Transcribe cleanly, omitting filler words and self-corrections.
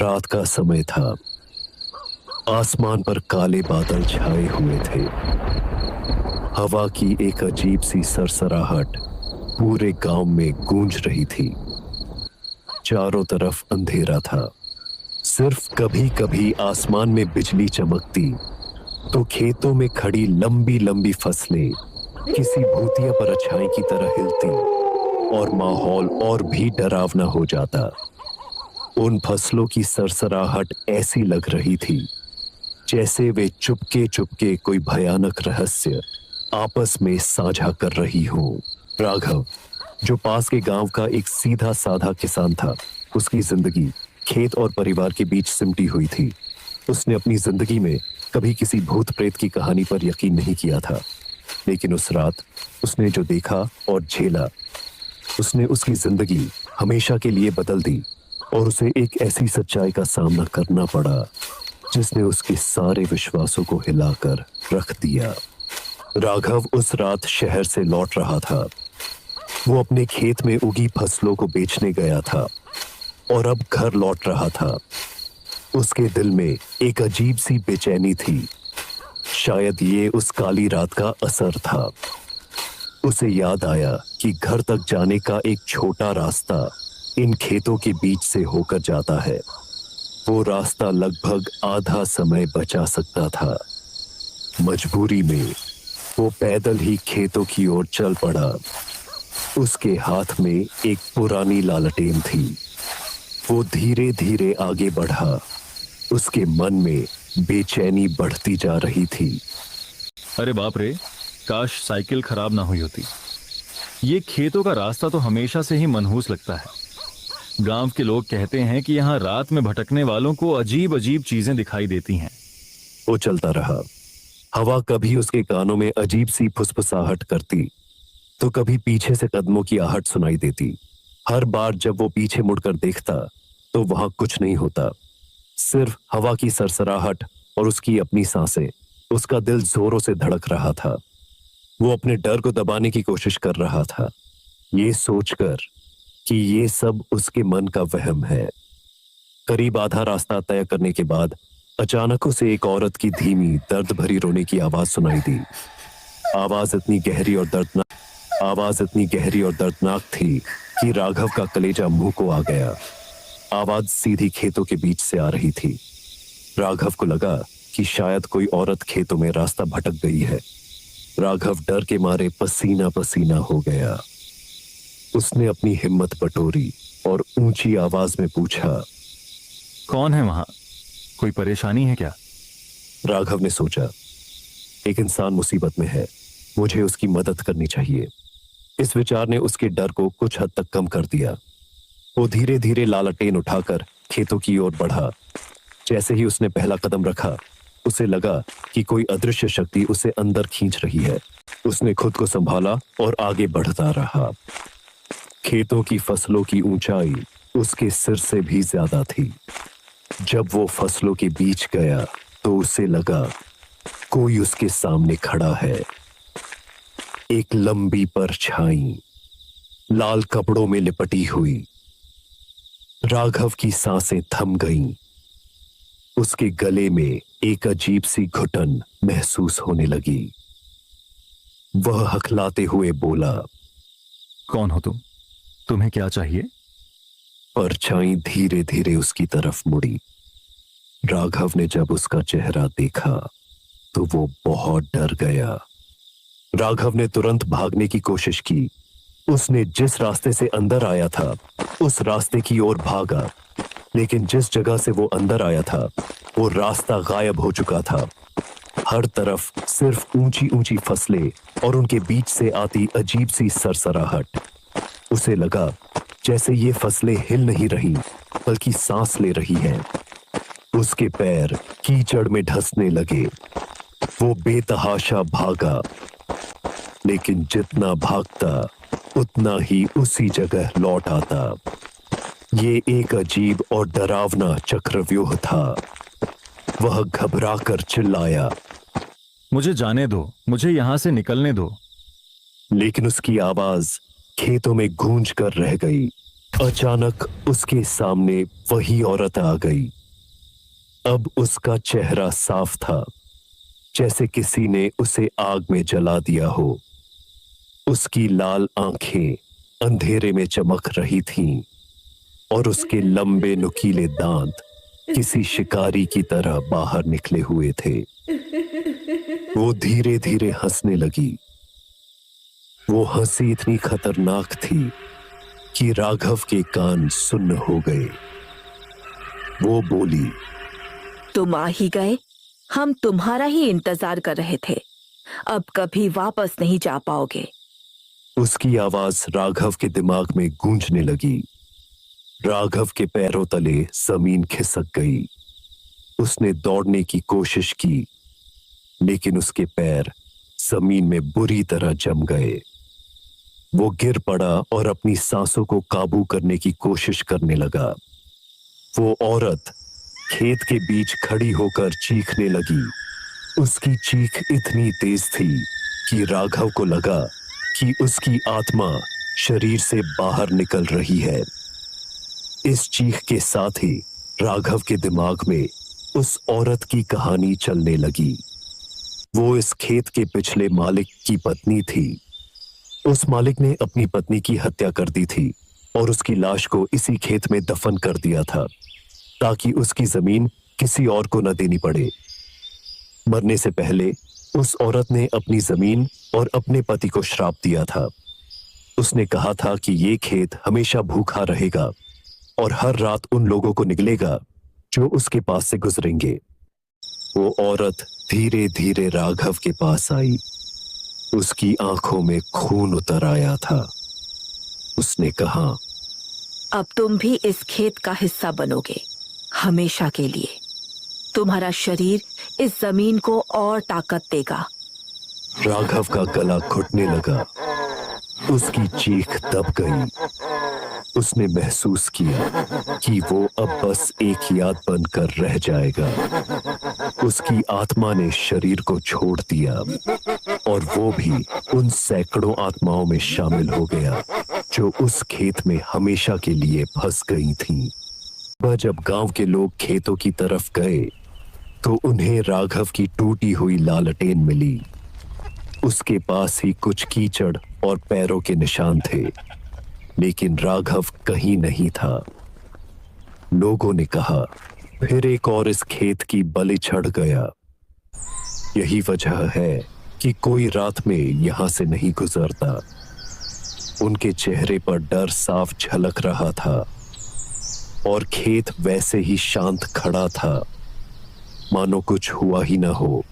रात का समय था। आसमान पर काले बादल छाए हुए थे। हवा की एक अजीब सी सरसराहट पूरे गांव में गूंज रही थी। चारों तरफ अंधेरा था। सिर्फ कभी कभी आसमान में बिजली चमकती तो खेतों में खड़ी लंबी लंबी फसलें किसी भूतिया परछाई की तरह हिलती और माहौल और भी डरावना हो जाता। उन फसलों की सरसराहट ऐसी लग रही थी जैसे वे चुपके चुपके कोई भयानक रहस्य आपस में साझा कर रही हो। राघव, जो पास के गांव का एक सीधा साधा किसान था, उसकी जिंदगी खेत और परिवार के बीच सिमटी हुई थी। उसने अपनी जिंदगी में कभी किसी भूत प्रेत की कहानी पर यकीन नहीं किया था, लेकिन उस रात उसने जो देखा और झेला, उसने उसकी जिंदगी हमेशा के लिए बदल दी और उसे एक ऐसी सच्चाई का सामना करना पड़ा जिसने उसके सारे विश्वासों को हिलाकर रख दिया। राघव उस रात शहर से लौट रहा था। वो अपने खेत में उगी फसलों को बेचने गया था और अब घर लौट रहा था। उसके दिल में एक अजीब सी बेचैनी थी। शायद ये उस काली रात का असर था। उसे याद आया कि घर तक जाने का एक छोटा रास्ता इन खेतों के बीच से होकर जाता है। वो रास्ता लगभग आधा समय बचा सकता था। मजबूरी में वो पैदल ही खेतों की ओर चल पड़ा। उसके हाथ में एक पुरानी लालटेन थी। वो धीरे धीरे आगे बढ़ा। उसके मन में बेचैनी बढ़ती जा रही थी। अरे बाप रे, काश साइकिल खराब ना हुई होती। ये खेतों का रास्ता तो हमेशा से ही मनहूस लगता है। गांव के लोग कहते हैं कि यहाँ रात में भटकने वालों को अजीब अजीब चीजें दिखाई देती हैं। वो चलता रहा। हवा कभी उसके कानों में अजीब सी फुसफुसाहट करती तो कभी पीछे से कदमों की आहट सुनाई देती। हर बार जब वो पीछे मुड़कर देखता तो वहां कुछ नहीं होता, सिर्फ हवा की सरसराहट और उसकी अपनी सांसें। उसका दिल जोरों से धड़क रहा था। वो अपने डर को दबाने की कोशिश कर रहा था, ये सोचकर कि ये सब उसके मन का वहम है। करीब आधा रास्ता तय करने के बाद अचानक उसे एक औरत की धीमी दर्द भरी रोने की आवाज सुनाई दी। आवाज इतनी गहरी और दर्दनाक थी कि राघव का कलेजा मुंह को आ गया। आवाज सीधी खेतों के बीच से आ रही थी। राघव को लगा कि शायद कोई औरत खेतों में रास्ता भटक गई है। राघव डर के मारे पसीना पसीना हो गया। उसने अपनी हिम्मत बटोरी और ऊंची आवाज में पूछा, कौन है वहां? कोई परेशानी है क्या? राघव ने सोचा, एक इंसान मुसीबत में है, मुझे उसकी मदद करनी चाहिए। इस विचार ने उसके डर को कुछ हद तक कम कर दिया। वो धीरे धीरे लालटेन उठाकर खेतों की ओर बढ़ा। जैसे ही उसने पहला कदम रखा, उसे लगा कि कोई अदृश्य शक्ति उसे अंदर खींच रही है। उसने खुद को संभाला और आगे बढ़ता रहा। खेतों की फसलों की ऊंचाई उसके सिर से भी ज्यादा थी। जब वो फसलों के बीच गया तो उसे लगा कोई उसके सामने खड़ा है। एक लंबी परछाई, लाल कपड़ों में लिपटी हुई। राघव की सांसें थम गईं। उसके गले में एक अजीब सी घुटन महसूस होने लगी। वह हकलाते हुए बोला, कौन हो तुम? तुम्हें क्या चाहिए? परछाई धीरे धीरे उसकी तरफ मुड़ी। राघव ने जब उसका चेहरा देखा तो वो बहुत डर गया। राघव ने तुरंत भागने की कोशिश की। उसने जिस रास्ते से अंदर आया था उस रास्ते की ओर भागा, लेकिन जिस जगह से वो अंदर आया था वो रास्ता गायब हो चुका था। हर तरफ सिर्फ ऊंची ऊंची फसलें और उनके बीच से आती अजीब सी सरसराहट। उसे लगा जैसे ये फसलें हिल नहीं रही बल्कि सांस ले रही हैं। उसके पैर कीचड़ में धंसने लगे। वो बेतहाशा भागा, लेकिन जितना भागता उतना ही उसी जगह लौट आता। ये एक अजीब और डरावना चक्रव्यूह था। वह घबराकर चिल्लाया, मुझे जाने दो, मुझे यहां से निकलने दो। लेकिन उसकी आवाज खेतों में गूंज कर रह गई। अचानक उसके सामने वही औरत आ गई। अब उसका चेहरा साफ था, जैसे किसी ने उसे आग में जला दिया हो। उसकी लाल आंखें अंधेरे में चमक रही थीं और उसके लंबे नुकीले दांत किसी शिकारी की तरह बाहर निकले हुए थे। वो धीरे धीरे हंसने लगी। वो हंसी इतनी खतरनाक थी कि राघव के कान सुन्न हो गए। वो बोली, तुम आ ही गए। हम तुम्हारा ही इंतजार कर रहे थे। अब कभी वापस नहीं जा पाओगे। उसकी आवाज राघव के दिमाग में गूंजने लगी। राघव के पैरों तले जमीन खिसक गई। उसने दौड़ने की कोशिश की, लेकिन उसके पैर जमीन में बुरी तरह जम गए। वो गिर पड़ा और अपनी सांसों को काबू करने की कोशिश करने लगा। वो औरत खेत के बीच खड़ी होकर चीखने लगी। उसकी चीख इतनी तेज थी कि राघव को लगा कि उसकी आत्मा शरीर से बाहर निकल रही है। इस चीख के साथ ही राघव के दिमाग में उस औरत की कहानी चलने लगी। वो इस खेत के पिछले मालिक की पत्नी थी। उस मालिक ने अपनी पत्नी की हत्या कर दी थी और उसकी लाश को इसी खेत में दफन कर दिया था, ताकि उसकी जमीन किसी और को न देनी पड़े। मरने से पहले उस औरत ने अपनी जमीन और अपने पति को श्राप दिया था। उसने कहा था कि ये खेत हमेशा भूखा रहेगा और हर रात उन लोगों को निगलेगा जो उसके पास से गुजरेंगे। वो औरत धीरे धीरे राघव के पास आई। उसकी आंखों में खून उतर आया था। उसने कहा, अब तुम भी इस खेत का हिस्सा बनोगे, हमेशा के लिए। तुम्हारा शरीर इस जमीन को और ताकत देगा। राघव का गला घुटने लगा। उसकी चीख दब गई। उसने महसूस किया कि वो अब बस एक याद बनकर रह जाएगा। उसकी आत्मा ने शरीर को छोड़ दिया और वो भी उन सैकड़ों आत्माओं में शामिल हो गया जो उस खेत में हमेशा के लिए फंस गई थीं। वह जब गांव के लोग खेतों की तरफ गए तो उन्हें राघव की टूटी हुई लालटेन मिली। उसके पास ही कुछ कीचड़ और पैरों के निशान थे, लेकिन राघव कहीं नहीं था। लोगों ने कहा, फिर एक और इस खेत की बलि चढ़ गया। यही वजह है कि कोई रात में यहां से नहीं गुजरता। उनके चेहरे पर डर साफ झलक रहा था और खेत वैसे ही शांत खड़ा था, मानो कुछ हुआ ही न हो।